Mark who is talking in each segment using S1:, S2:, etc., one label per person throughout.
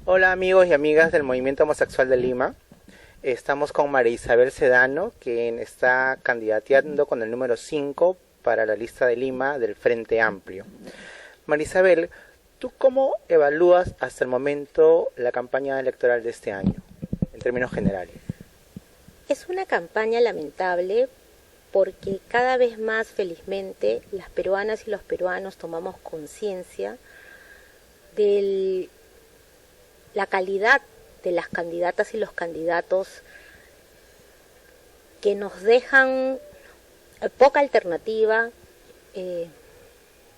S1: Hola amigos y amigas del Movimiento Homosexual de Lima. Estamos con María Isabel Sedano, quien está candidateando con el número 5 para la lista de Lima del Frente Amplio. María Isabel, ¿tú cómo evalúas hasta el momento la campaña electoral de este año, en términos generales?
S2: Es una campaña lamentable porque cada vez más, felizmente, las peruanas y los peruanos tomamos conciencia de la calidad de las candidatas y los candidatos que nos dejan poca alternativa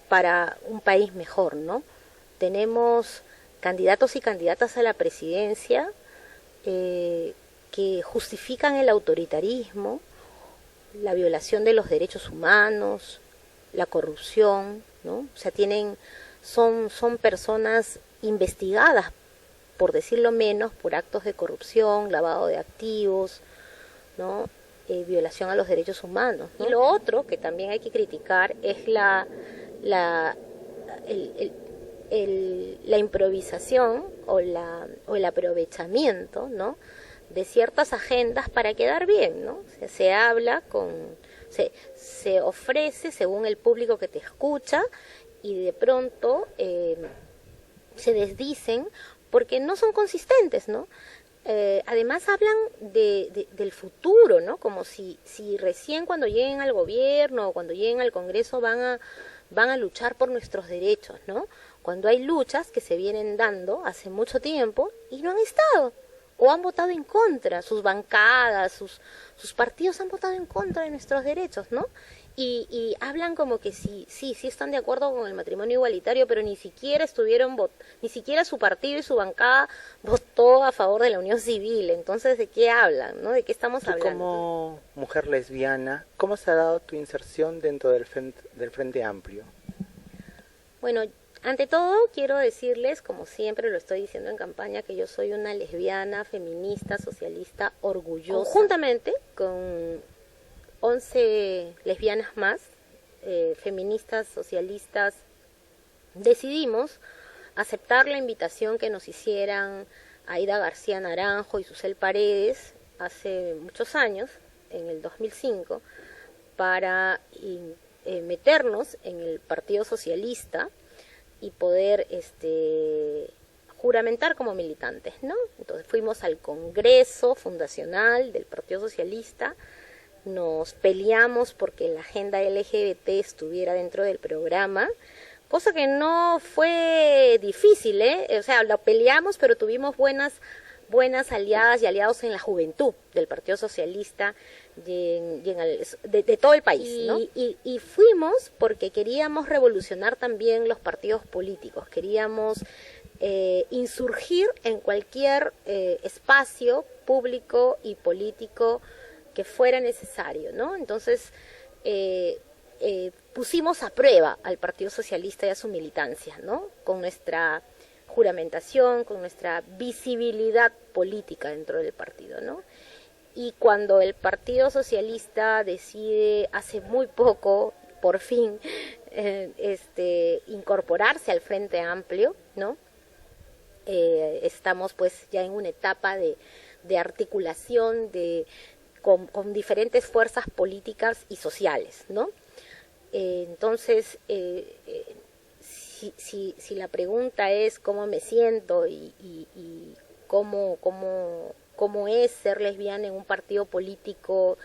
S2: para un país mejor, ¿no? Tenemos candidatos y candidatas a la presidencia que justifican el autoritarismo, la violación de los derechos humanos, la corrupción, ¿no? O sea, son personas investigadas, por decirlo menos, por actos de corrupción, lavado de activos, ¿no? Violación a los derechos humanos, ¿no? Y lo otro que también hay que criticar es la improvisación o el aprovechamiento, ¿no?, de ciertas agendas para quedar bien, ¿no? O sea, se ofrece según el público que te escucha y de pronto se desdicen porque no son consistentes, ¿no? Además hablan del futuro, ¿no? Como si recién cuando lleguen al gobierno o cuando lleguen al Congreso van a luchar por nuestros derechos, ¿no? Cuando hay luchas que se vienen dando hace mucho tiempo y no han estado, o han votado en contra, sus bancadas, sus partidos han votado en contra de nuestros derechos, ¿no? Y hablan como que sí están de acuerdo con el matrimonio igualitario, pero ni siquiera ni siquiera su partido y su bancada votó a favor de la unión civil. Entonces, ¿de qué hablan, no? ¿De qué estamos hablando?
S1: Como mujer lesbiana, ¿cómo se ha dado tu inserción dentro del Frente Amplio?
S2: Bueno, ante todo quiero decirles, como siempre lo estoy diciendo en campaña, que yo soy una lesbiana, feminista, socialista, orgullosa, juntamente con 11 lesbianas más, feministas, socialistas. Decidimos aceptar la invitación que nos hicieran Aida García Naranjo y Susel Paredes hace muchos años, en el 2005, para meternos en el Partido Socialista y poder juramentar como militantes, ¿no? Entonces fuimos al Congreso Fundacional del Partido Socialista, nos peleamos porque la agenda LGBT estuviera dentro del programa, cosa que no fue difícil, o sea, lo peleamos, pero tuvimos buenas aliadas y aliados en la juventud del Partido Socialista de todo el país, ¿no? Y fuimos porque queríamos revolucionar también los partidos políticos, queríamos insurgir en cualquier espacio público y político que fuera necesario, ¿no? Entonces pusimos a prueba al Partido Socialista y a su militancia, ¿no? Con nuestra juramentación, con nuestra visibilidad política dentro del partido, ¿no? Y cuando el Partido Socialista decide hace muy poco, por fin, incorporarse al Frente Amplio, ¿no? Estamos pues ya en una etapa de articulación con diferentes fuerzas políticas y sociales, ¿no? Entonces, si la pregunta es cómo me siento y cómo es ser lesbiana en un partido político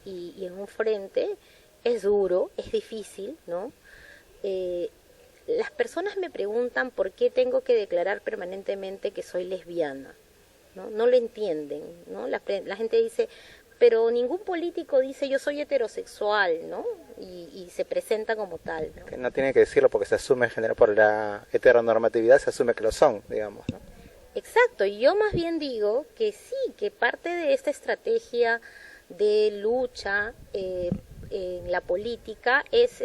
S2: y en un frente, es duro, es difícil, ¿no? Las personas me preguntan por qué tengo que declarar permanentemente que soy lesbiana, ¿no? No lo entienden, ¿no? La gente dice, pero ningún político dice yo soy heterosexual, ¿no? Y se presenta como tal, ¿no?
S1: Que no tiene que decirlo porque se asume en general por la heteronormatividad, se asume que lo son, digamos, ¿no?
S2: Exacto, y yo más bien digo que sí, que parte de esta estrategia de lucha en la política es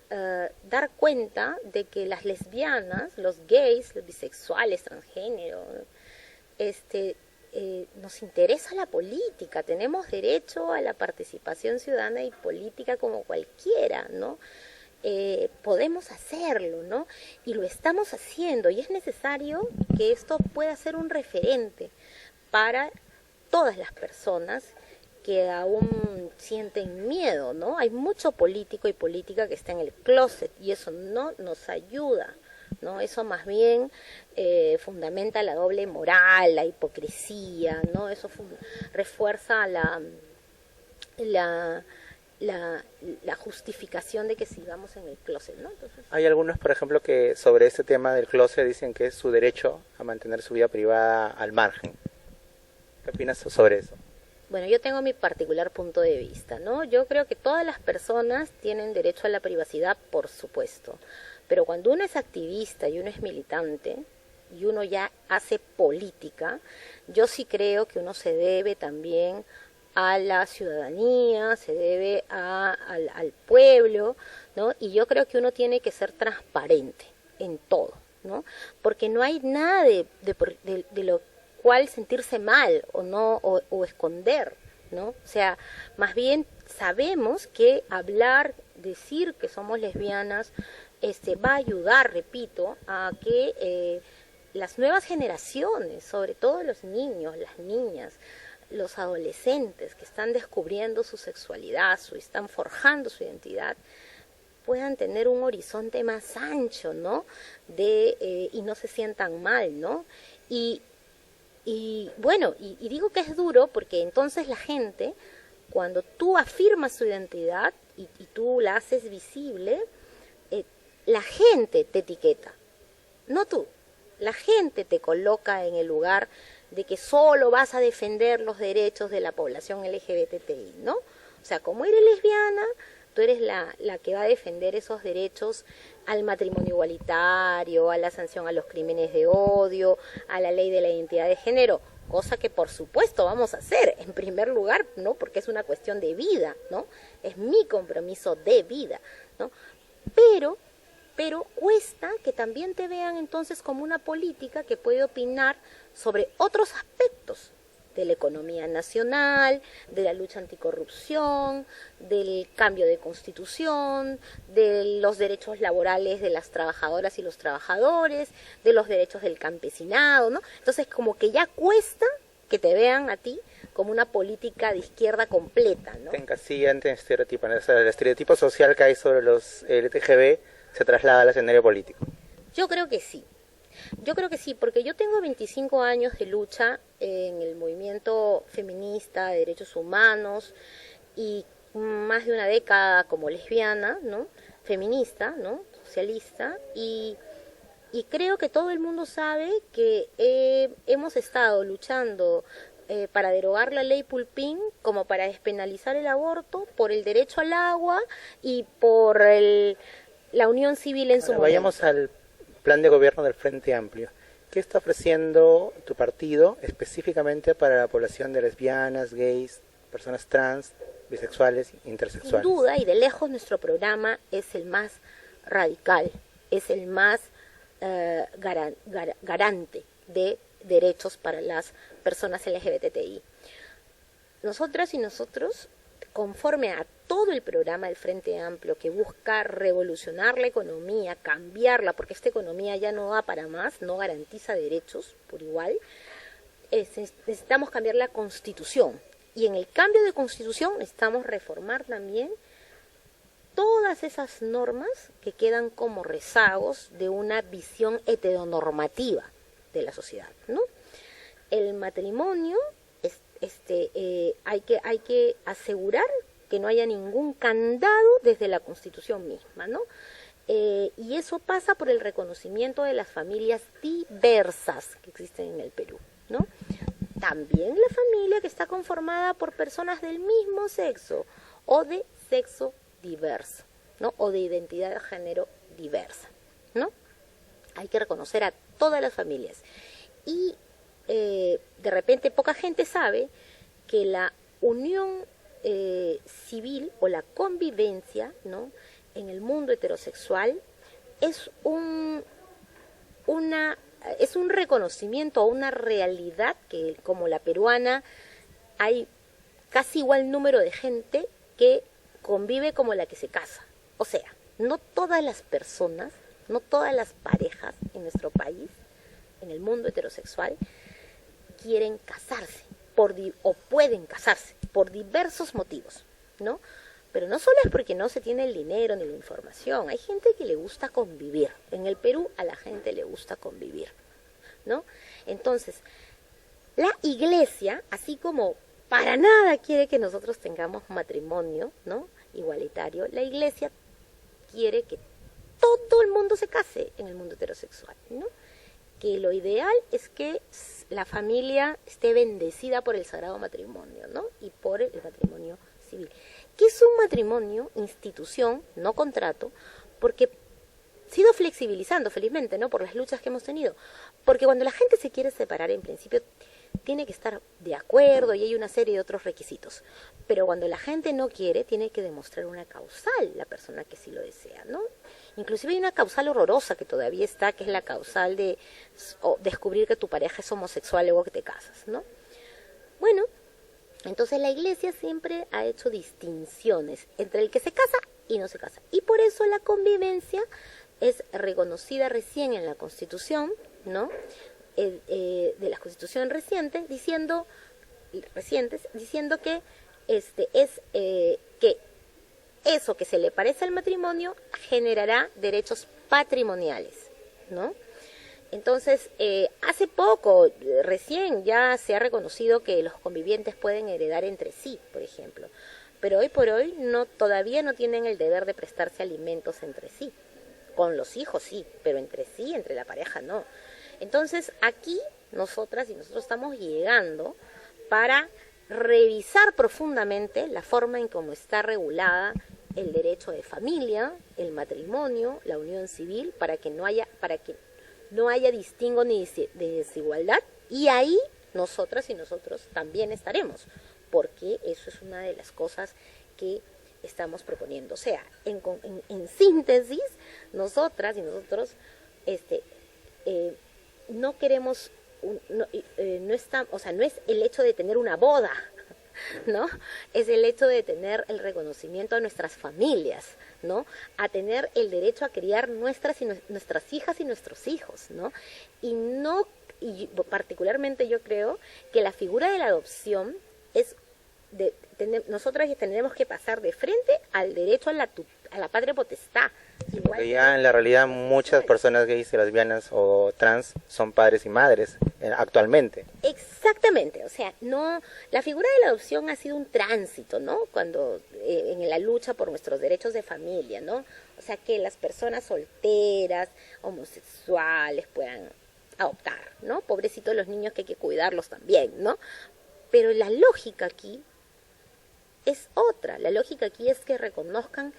S2: dar cuenta de que las lesbianas, los gays, los bisexuales, transgénero, nos interesa la política, tenemos derecho a la participación ciudadana y política como cualquiera, ¿no? podemos hacerlo, ¿no? Y lo estamos haciendo, y es necesario que esto pueda ser un referente para todas las personas que aún sienten miedo, ¿no? Hay mucho político y política que está en el closet, y eso no nos ayuda, ¿no? Eso más bien fundamenta la doble moral, la hipocresía, ¿no? Eso refuerza la justificación de que sigamos en el closet, ¿no? Entonces,
S1: hay algunos, por ejemplo, que sobre este tema del closet dicen que es su derecho a mantener su vida privada al margen. ¿Qué opinas sobre eso?
S2: bueno, yo tengo mi particular punto de vista, ¿no? Yo creo que todas las personas tienen derecho a la privacidad, por supuesto, pero cuando uno es activista y uno es militante y uno ya hace política, yo sí creo que uno se debe también a la ciudadanía, se debe al pueblo, ¿no? Y yo creo que uno tiene que ser transparente en todo, ¿no? Porque no hay nada de lo cual sentirse mal o no o esconder, ¿no? O sea, más bien sabemos que hablar, decir que somos lesbianas, va a ayudar, repito, a que las nuevas generaciones, sobre todo los niños, las niñas, los adolescentes que están descubriendo su sexualidad, están forjando su identidad, puedan tener un horizonte más ancho, ¿no? Y no se sientan mal, ¿no? Y bueno, y digo que es duro porque entonces la gente, cuando tú afirmas su identidad y tú la haces visible, la gente te etiqueta, no tú. La gente te coloca en el lugar de que solo vas a defender los derechos de la población LGBTI, ¿no? O sea, como eres lesbiana, tú eres la que va a defender esos derechos al matrimonio igualitario, a la sanción a los crímenes de odio, a la ley de la identidad de género, cosa que por supuesto vamos a hacer, en primer lugar, ¿no? Porque es una cuestión de vida, ¿no? Es mi compromiso de vida, ¿no? Pero cuesta que también te vean entonces como una política que puede opinar sobre otros aspectos de la economía nacional, de la lucha anticorrupción, del cambio de constitución, de los derechos laborales de las trabajadoras y los trabajadores, de los derechos del campesinado, ¿no? Entonces como que ya cuesta que te vean a ti como una política de izquierda completa, ¿no?
S1: Te encasillan, te estereotipan. O sea, el estereotipo social que hay sobre los LGTB se traslada al escenario político.
S2: Yo creo que sí. Yo creo que sí, porque yo tengo 25 años de lucha en el movimiento feminista de derechos humanos y más de una década como lesbiana, ¿no? Feminista, ¿no? Socialista, y creo que todo el mundo sabe que hemos estado luchando para derogar la ley Pulpín, como para despenalizar el aborto, por el derecho al agua y por la unión civil en su momento.
S1: Vayamos al plan de gobierno del Frente Amplio. ¿Qué está ofreciendo tu partido específicamente para la población de lesbianas, gays, personas trans, bisexuales, intersexuales?
S2: Sin duda, y de lejos nuestro programa es el más radical, es el más garante de derechos para las personas LGBTI. Nosotras y nosotros, conforme a todo el programa del Frente Amplio que busca revolucionar la economía, cambiarla, porque esta economía ya no da para más, no garantiza derechos por igual, necesitamos cambiar la Constitución. Y en el cambio de Constitución necesitamos reformar también todas esas normas que quedan como rezagos de una visión heteronormativa de la sociedad, ¿no? El matrimonio, hay que asegurar que no haya ningún candado desde la Constitución misma, ¿no? Y eso pasa por el reconocimiento de las familias diversas que existen en el Perú, ¿no? También la familia que está conformada por personas del mismo sexo o de sexo diverso, ¿no? O de identidad de género diversa, ¿no? Hay que reconocer a todas las familias. Y de repente poca gente sabe que la unión civil o la convivencia, ¿no?, en el mundo heterosexual es un reconocimiento o una realidad que, como la peruana, hay casi igual número de gente que convive como la que se casa. O sea, No todas las personas, no todas las parejas en nuestro país, en el mundo heterosexual, quieren casarse o pueden casarse por diversos motivos, ¿no? Pero no solo es porque no se tiene el dinero ni la información, hay gente que le gusta convivir. En el Perú a la gente le gusta convivir, ¿no? Entonces, la iglesia, así como para nada quiere que nosotros tengamos matrimonio, ¿no?, igualitario, la iglesia quiere que todo el mundo se case en el mundo heterosexual, ¿no? Que lo ideal es que la familia esté bendecida por el sagrado matrimonio, ¿no?, y por el matrimonio civil. ¿Qué es un matrimonio? Institución, no contrato, porque se ha ido flexibilizando, felizmente, ¿no?, por las luchas que hemos tenido. Porque cuando la gente se quiere separar, en principio tiene que estar de acuerdo y hay una serie de otros requisitos. Pero cuando la gente no quiere, tiene que demostrar una causal, la persona que sí lo desea, ¿no? Inclusive hay una causal horrorosa que todavía está, que es la causal de descubrir que tu pareja es homosexual luego que te casas, ¿no? Bueno, entonces la iglesia siempre ha hecho distinciones entre el que se casa y no se casa. Y por eso la convivencia es reconocida recién en la Constitución, ¿no?, de la Constitución recientes, diciendo que que eso que se le parece al matrimonio generará derechos patrimoniales, ¿no? Entonces, hace poco, recién ya se ha reconocido que los convivientes pueden heredar entre sí, por ejemplo, pero hoy por hoy todavía no tienen el deber de prestarse alimentos entre sí. Con los hijos sí, pero entre sí, entre la pareja no. Entonces, aquí nosotras y nosotros estamos llegando para revisar profundamente la forma en cómo está regulada el derecho de familia, el matrimonio, la unión civil, para que no haya distingo ni de desigualdad, y ahí nosotras y nosotros también estaremos, porque eso es una de las cosas que estamos proponiendo. O sea, en síntesis, nosotras y nosotros no queremos, no es el hecho de tener una boda, ¿no? Es el hecho de tener el reconocimiento a nuestras familias, ¿no? A tener el derecho a criar nuestras hijas y nuestros hijos, ¿no? Y particularmente yo creo que la figura de la adopción es nosotras tendremos que pasar de frente al derecho a la patria potestad.
S1: Sí, porque ya en la realidad muchas personas gays, lesbianas o trans son padres y madres actualmente.
S2: Exactamente, o sea, la figura de la adopción ha sido un tránsito, ¿no? Cuando en la lucha por nuestros derechos de familia, ¿no? O sea, que las personas solteras, homosexuales puedan adoptar, ¿no? Pobrecitos los niños que hay que cuidarlos también, ¿no? Pero la lógica aquí es otra. La lógica aquí es que reconozcan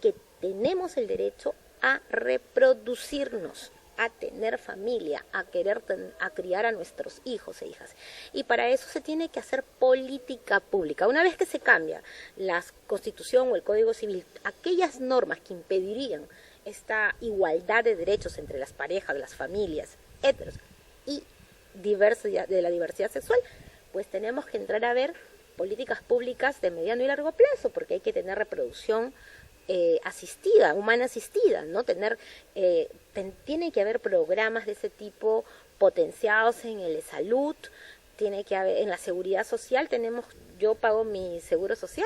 S2: que tenemos el derecho a reproducirnos, a tener familia, a criar a nuestros hijos e hijas. Y para eso se tiene que hacer política pública. Una vez que se cambia la Constitución o el Código Civil, aquellas normas que impedirían esta igualdad de derechos entre las parejas, las familias, heteros y de la diversidad sexual, pues tenemos que entrar a ver políticas públicas de mediano y largo plazo, porque hay que tener reproducción asistida, humana asistida, ¿no? Tiene que haber programas de ese tipo potenciados en el salud, tiene que haber en la seguridad social. Yo pago mi seguro social.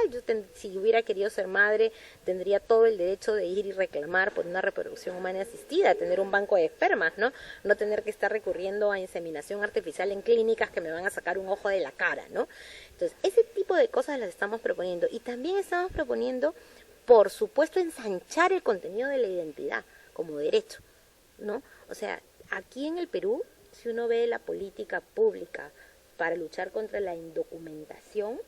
S2: Si hubiera querido ser madre, tendría todo el derecho de ir y reclamar por una reproducción humana asistida, tener un banco de espermas, no tener que estar recurriendo a inseminación artificial en clínicas que me van a sacar un ojo de la cara, ¿no? Entonces, ese tipo de cosas las estamos proponiendo. Y también estamos proponiendo, por supuesto, ensanchar el contenido de la identidad como derecho, ¿no? O sea, aquí en el Perú, si uno ve la política pública para luchar contra la indocumentación,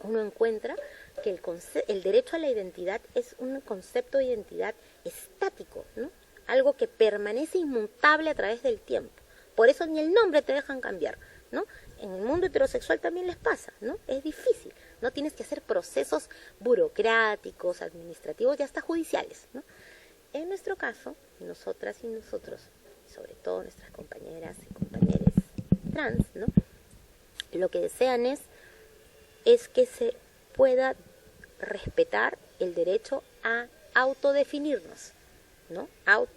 S2: uno encuentra que el derecho a la identidad es un concepto de identidad estático, ¿no? Algo que permanece inmutable a través del tiempo. Por eso ni el nombre te dejan cambiar, ¿no? En el mundo heterosexual también les pasa, ¿no? Es difícil, ¿no? Tienes que hacer procesos burocráticos, administrativos y hasta judiciales, ¿no? En nuestro caso, nosotras y nosotros, sobre todo nuestras compañeras y compañeros trans, ¿no? Lo que desean es que se pueda respetar el derecho a autodefinirnos, ¿no?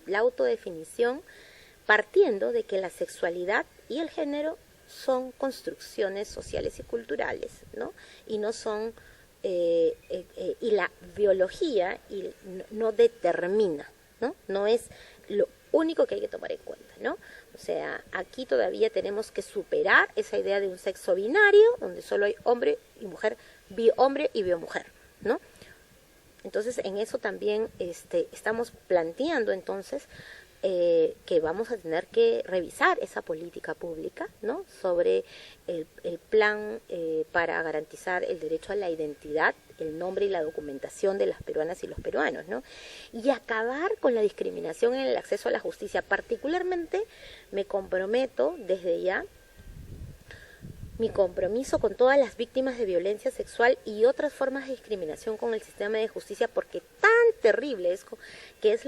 S2: La autodefinición partiendo de que la sexualidad y el género son construcciones sociales y culturales, ¿no? Y no son, y la biología no determina, ¿no? No es lo único que hay que tomar en cuenta, ¿no? O sea, aquí todavía tenemos que superar esa idea de un sexo binario, donde solo hay hombre y mujer, biohombre y biomujer, ¿no? Entonces, en eso también estamos planteando entonces que vamos a tener que revisar esa política pública, ¿no? Sobre el plan para garantizar el derecho a la identidad, el nombre y la documentación de las peruanas y los peruanos, ¿no? Y acabar con la discriminación en el acceso a la justicia. Particularmente me comprometo desde ya mi compromiso con todas las víctimas de violencia sexual y otras formas de discriminación con el sistema de justicia, porque tan terrible es que es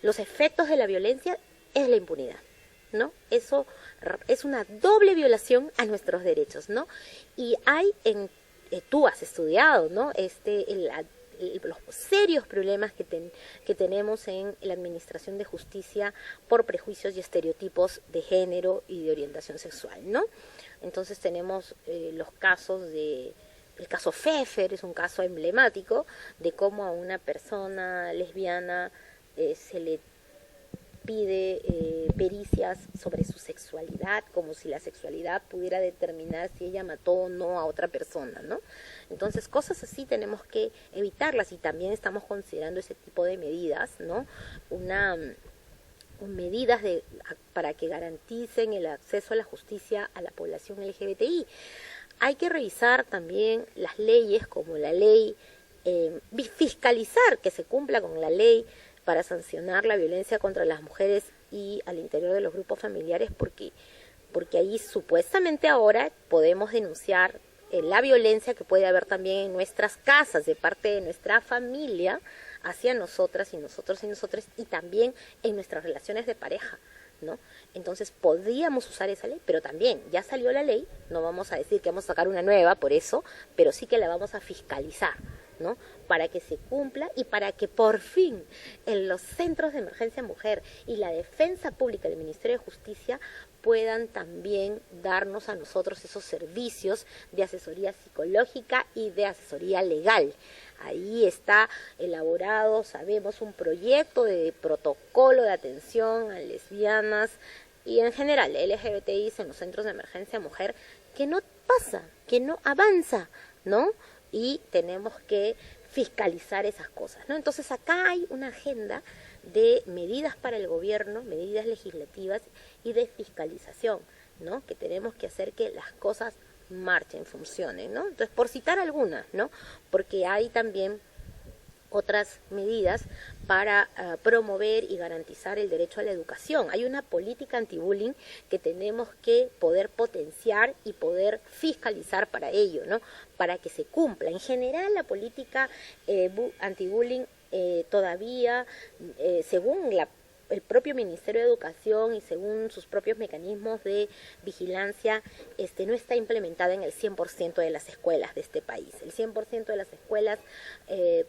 S2: los efectos de la violencia es la impunidad, ¿no? Eso es una doble violación a nuestros derechos, ¿no? Y hay tú has estudiado, ¿no? Los serios problemas que tenemos en la administración de justicia por prejuicios y estereotipos de género y de orientación sexual, ¿no? Entonces tenemos los casos el caso Pfeffer es un caso emblemático de cómo a una persona lesbiana se le pide pericias sobre su sexualidad, como si la sexualidad pudiera determinar si ella mató o no a otra persona, ¿no? Entonces, cosas así tenemos que evitarlas, y también estamos considerando ese tipo de medidas, ¿no? Medidas para que garanticen el acceso a la justicia a la población LGBTI. Hay que revisar también las leyes, como la ley, fiscalizar que se cumpla con la ley para sancionar la violencia contra las mujeres y al interior de los grupos familiares, porque ahí supuestamente ahora podemos denunciar la violencia que puede haber también en nuestras casas, de parte de nuestra familia, hacia nosotras y nosotros y nosotras, y también en nuestras relaciones de pareja, ¿no? Entonces podríamos usar esa ley, pero también ya salió la ley, no vamos a decir que vamos a sacar una nueva por eso, pero sí que la vamos a fiscalizar, ¿no? Para que se cumpla y para que por fin en los centros de emergencia mujer y la defensa pública del Ministerio de Justicia puedan también darnos a nosotros esos servicios de asesoría psicológica y de asesoría legal. Ahí está elaborado, sabemos, un proyecto de protocolo de atención a lesbianas y en general LGBTI en los centros de emergencia mujer, que no pasa, que no avanza, ¿no? Y tenemos que fiscalizar esas cosas, ¿no? Entonces acá hay una agenda de medidas para el gobierno, medidas legislativas y de fiscalización, ¿no? Que tenemos que hacer que las cosas marchen, funcionen, ¿no? Entonces, por citar algunas, ¿no? Porque hay también otras medidas para promover y garantizar el derecho a la educación. Hay una política anti-bullying que tenemos que poder potenciar y poder fiscalizar para ello, ¿no? Para que se cumpla. En general, la política anti-bullying todavía, según el propio Ministerio de Educación y según sus propios mecanismos de vigilancia, no está implementada en el 100% de las escuelas de este país. El 100% de las escuelas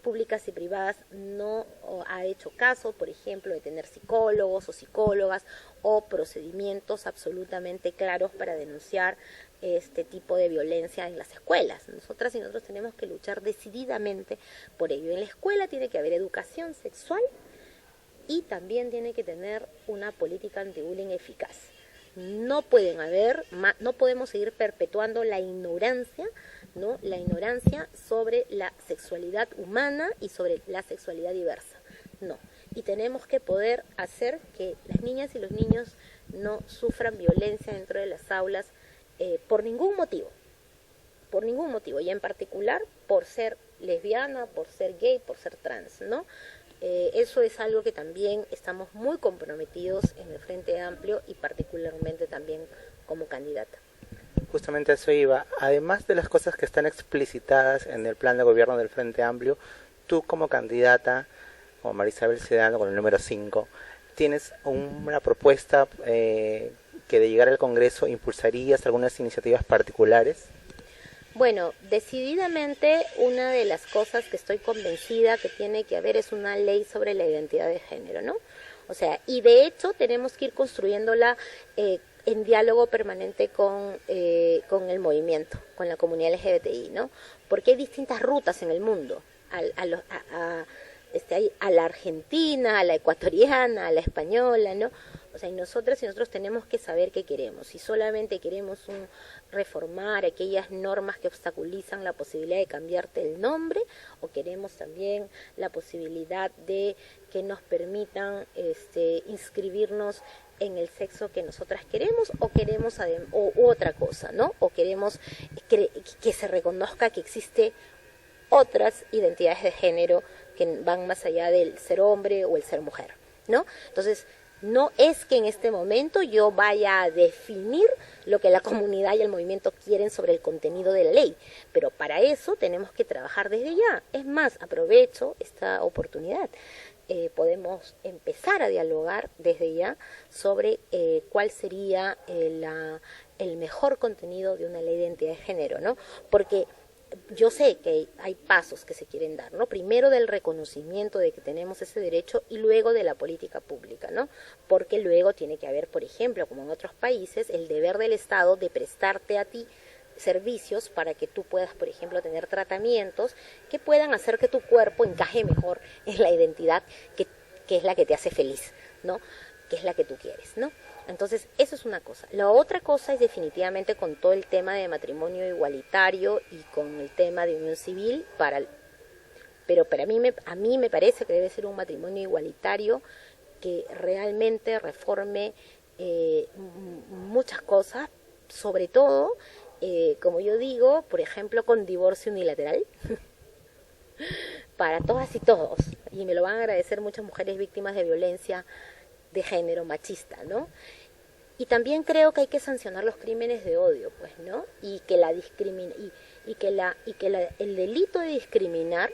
S2: públicas y privadas no ha hecho caso, por ejemplo, de tener psicólogos o psicólogas o procedimientos absolutamente claros para denunciar este tipo de violencia en las escuelas. Nosotras y nosotros tenemos que luchar decididamente por ello. En la escuela tiene que haber educación sexual y también tiene que tener una política anti-bullying eficaz. No podemos seguir perpetuando la ignorancia, ¿no? La ignorancia sobre la sexualidad humana y sobre la sexualidad diversa. No. Y tenemos que poder hacer que las niñas y los niños no sufran violencia dentro de las aulas por ningún motivo, y en particular por ser lesbiana, por ser gay, por ser trans, ¿no? Eso es algo que también estamos muy comprometidos en el Frente Amplio y particularmente también como candidata.
S1: Justamente eso iba. Además de las cosas que están explicitadas en el plan de gobierno del Frente Amplio, tú como candidata, como María Isabel Sedano con el número 5, ¿tienes una propuesta que de llegar al Congreso impulsarías algunas iniciativas particulares?
S2: Bueno, decididamente una de las cosas que estoy convencida que tiene que haber es una ley sobre la identidad de género, ¿no? O sea, y de hecho tenemos que ir construyéndola en diálogo permanente con el movimiento, con la comunidad LGBTI, ¿no? Porque hay distintas rutas en el mundo, a la argentina, a la ecuatoriana, a la española, ¿no? O sea, y nosotras y nosotros tenemos que saber qué queremos. Si solamente queremos reformar aquellas normas que obstaculizan la posibilidad de cambiarte el nombre, o queremos también la posibilidad de que nos permitan inscribirnos en el sexo que nosotras queremos, o queremos otra cosa, ¿no? O queremos que se reconozca que existe otras identidades de género que van más allá del ser hombre o el ser mujer, ¿no? Entonces, no es que en este momento yo vaya a definir lo que la comunidad y el movimiento quieren sobre el contenido de la ley, pero para eso tenemos que trabajar desde ya. Es más, aprovecho esta oportunidad. Podemos empezar a dialogar desde ya sobre cuál sería el mejor contenido de una ley de identidad de género, ¿no? Porque yo sé que hay pasos que se quieren dar, ¿no? Primero del reconocimiento de que tenemos ese derecho y luego de la política pública, ¿no? Porque luego tiene que haber, por ejemplo, como en otros países, el deber del Estado de prestarte a ti servicios para que tú puedas, por ejemplo, tener tratamientos que puedan hacer que tu cuerpo encaje mejor en la identidad que es la que te hace feliz, ¿no? Que es la que tú quieres, ¿no? Entonces, eso es una cosa. La otra cosa es definitivamente con todo el tema de matrimonio igualitario y con el tema de unión civil, pero a mí me parece que debe ser un matrimonio igualitario que realmente reforme muchas cosas, sobre todo, como yo digo, por ejemplo, con divorcio unilateral, para todas y todos, y me lo van a agradecer muchas mujeres víctimas de violencia de género machista, ¿no? Y también creo que hay que sancionar los crímenes de odio, pues, ¿no? Y que el delito de discriminar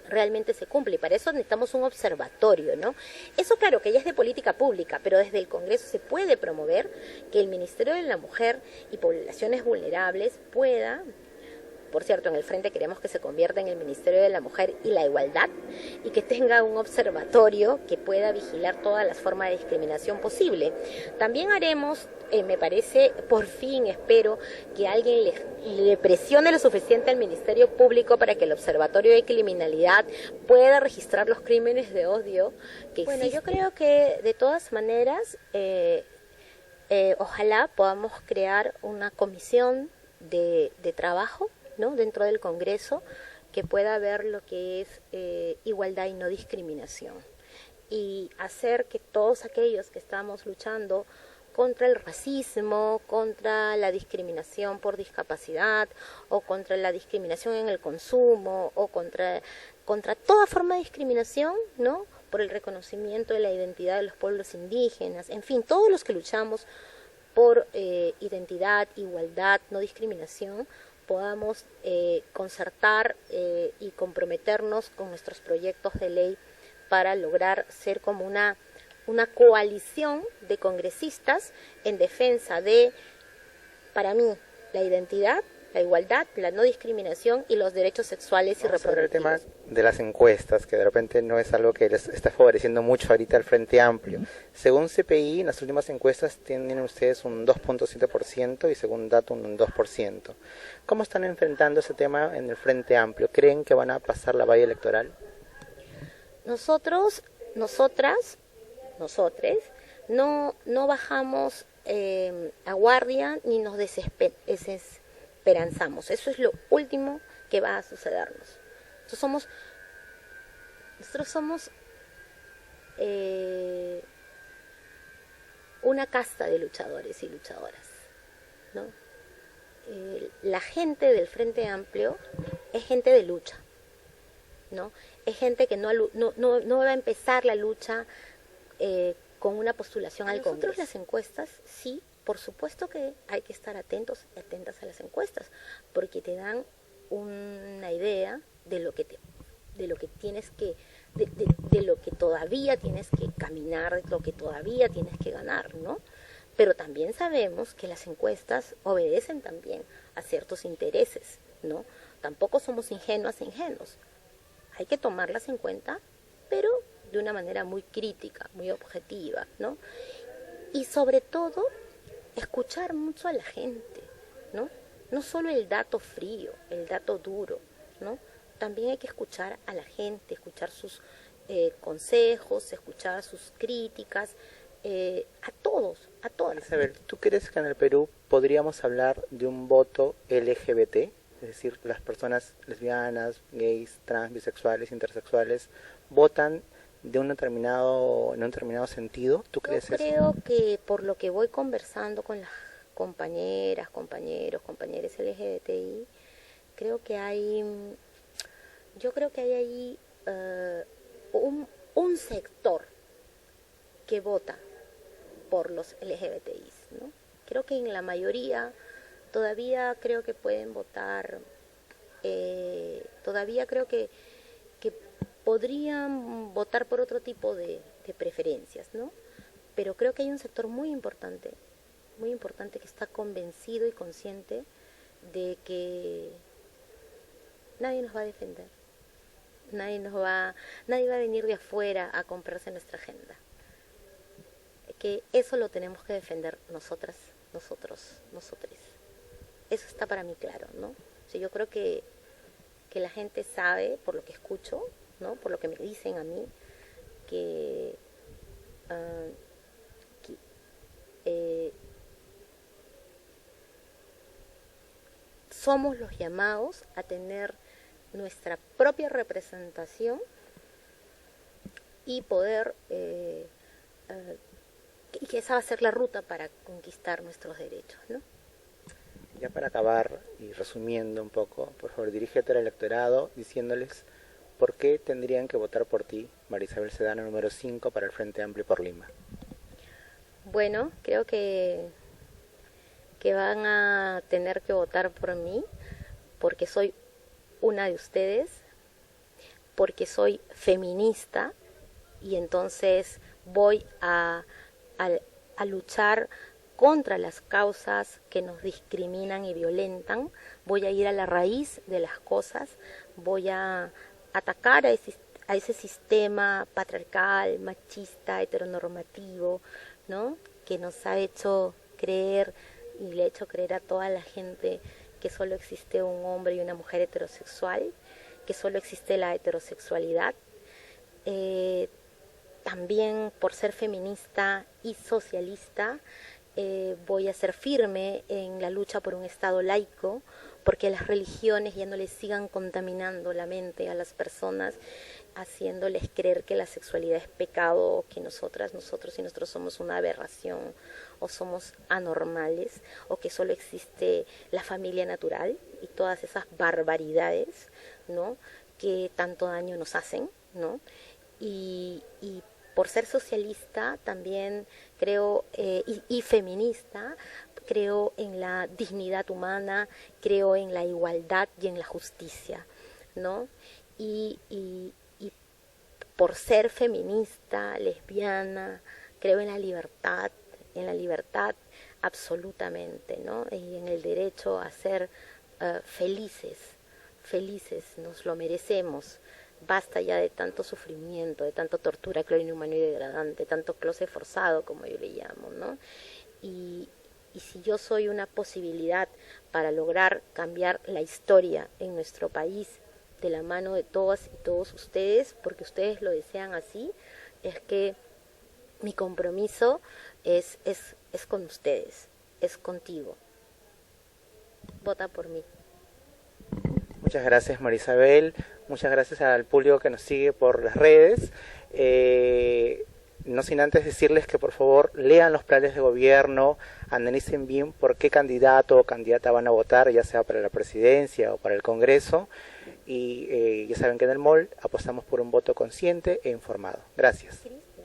S2: realmente se cumple, y para eso necesitamos un observatorio, ¿no? Eso claro que ya es de política pública, pero desde el Congreso se puede promover que el Ministerio de la Mujer y Poblaciones Vulnerables pueda. Por cierto, en el Frente queremos que se convierta en el Ministerio de la Mujer y la Igualdad y que tenga un observatorio que pueda vigilar todas las formas de discriminación posible. También haremos, me parece, por fin espero que alguien le presione lo suficiente al Ministerio Público para que el Observatorio de Criminalidad pueda registrar los crímenes de odio que existen. Bueno, yo creo que de todas maneras, ojalá podamos crear una comisión de trabajo, ¿no? Dentro del Congreso, que pueda ver lo que es igualdad y no discriminación, y hacer que todos aquellos que estamos luchando contra el racismo, contra la discriminación por discapacidad, o contra la discriminación en el consumo, o contra toda forma de discriminación, ¿no? Por el reconocimiento de la identidad de los pueblos indígenas, en fin, todos los que luchamos por identidad, igualdad, no discriminación, podamos concertar y comprometernos con nuestros proyectos de ley para lograr ser como una coalición de congresistas en defensa de, para mí, la identidad, la igualdad, la no discriminación y los derechos sexuales y reproductivos.
S1: Sobre el tema de las encuestas, que de repente no es algo que les está favoreciendo mucho ahorita al Frente Amplio. Según CPI, en las últimas encuestas tienen ustedes un 2.7% y según Datum un 2%. ¿Cómo están enfrentando ese tema en el Frente Amplio? ¿Creen que van a pasar la valla electoral?
S2: Nosotros, nosotres, no bajamos a guardia ni nos desesperanzamos. Eso es lo último que va a sucedernos. Nosotros somos una casta de luchadores y luchadoras, ¿no? La gente del Frente Amplio es gente de lucha, ¿no? Es gente que no va a empezar la lucha con una postulación al Congreso. Nosotros las encuestas, sí, por supuesto que hay que estar atentas a las encuestas, porque te dan una idea de lo que tienes que, de lo que todavía tienes que caminar, de lo que todavía tienes que ganar, ¿no? Pero también sabemos que las encuestas obedecen también a ciertos intereses, ¿no? Tampoco somos ingenuos. Hay que tomarlas en cuenta, pero de una manera muy crítica, muy objetiva, ¿no? Y sobre todo, escuchar mucho a la gente, ¿no? No solo el dato frío, el dato duro, ¿no? También hay que escuchar a la gente, escuchar sus consejos, escuchar sus críticas, a todos, a todas.
S1: Isabel, ¿tú crees que en el Perú podríamos hablar de un voto LGBT? Es decir, las personas lesbianas, gays, trans, bisexuales, intersexuales, votan de en un determinado sentido. ¿Tú crees eso?
S2: Yo creo que por lo que voy conversando con las compañeras, compañeros LGBTI, yo creo que hay ahí un sector que vota por los LGBTIs, ¿no? Creo que en la mayoría todavía creo que pueden votar, todavía creo que podrían votar por otro tipo de preferencias, ¿no? Pero creo que hay un sector muy importante que está convencido y consciente de que nadie nos va a defender, nadie va a venir de afuera a comprarse nuestra agenda. Que eso lo tenemos que defender nosotros. Eso está para mí claro, ¿no? O sea, yo creo que la gente sabe, por lo que escucho, ¿no? Por lo que me dicen a mí, que somos los llamados a tener nuestra propia representación y poder y que esa va a ser la ruta para conquistar nuestros derechos, ¿no?
S1: Ya para acabar y resumiendo un poco, por favor, dirígete al electorado diciéndoles por qué tendrían que votar por ti, María Isabel Sedano, número 5 para el Frente Amplio por Lima.
S2: Bueno, creo que van a tener que votar por mí porque soy una de ustedes, porque soy feminista y entonces voy a luchar contra las causas que nos discriminan y violentan, voy a ir a la raíz de las cosas, voy a atacar a ese sistema patriarcal, machista, heteronormativo, ¿no? Que nos ha hecho creer y le ha hecho creer a toda la gente que solo existe un hombre y una mujer heterosexual, que solo existe la heterosexualidad. También por ser feminista y socialista, voy a ser firme en la lucha por un Estado laico, porque las religiones ya no les sigan contaminando la mente a las personas, haciéndoles creer que la sexualidad es pecado, o que nosotros y nosotros somos una aberración, o somos anormales, o que solo existe la familia natural y todas esas barbaridades, ¿no? Que tanto daño nos hacen, ¿no? Y por ser socialista también creo, y feminista, creo en la dignidad humana, creo en la igualdad y en la justicia, ¿no? Y por ser feminista, lesbiana, creo en la libertad absolutamente, ¿no? Y en el derecho a ser felices, nos lo merecemos. Basta ya de tanto sufrimiento, de tanto tortura, cruel, inhumano y degradante, tanto closet forzado, como yo le llamo, ¿no? Y si yo soy una posibilidad para lograr cambiar la historia en nuestro país de la mano de todas y todos ustedes, porque ustedes lo desean así, es que mi compromiso es con ustedes, es contigo. Vota por mí.
S1: Muchas gracias, María Isabel. Muchas gracias al público que nos sigue por las redes. No sin antes decirles que por favor lean los planes de gobierno, analicen bien por qué candidato o candidata van a votar, ya sea para la presidencia o para el Congreso. Y ya saben que en el MOL apostamos por un voto consciente e informado. Gracias.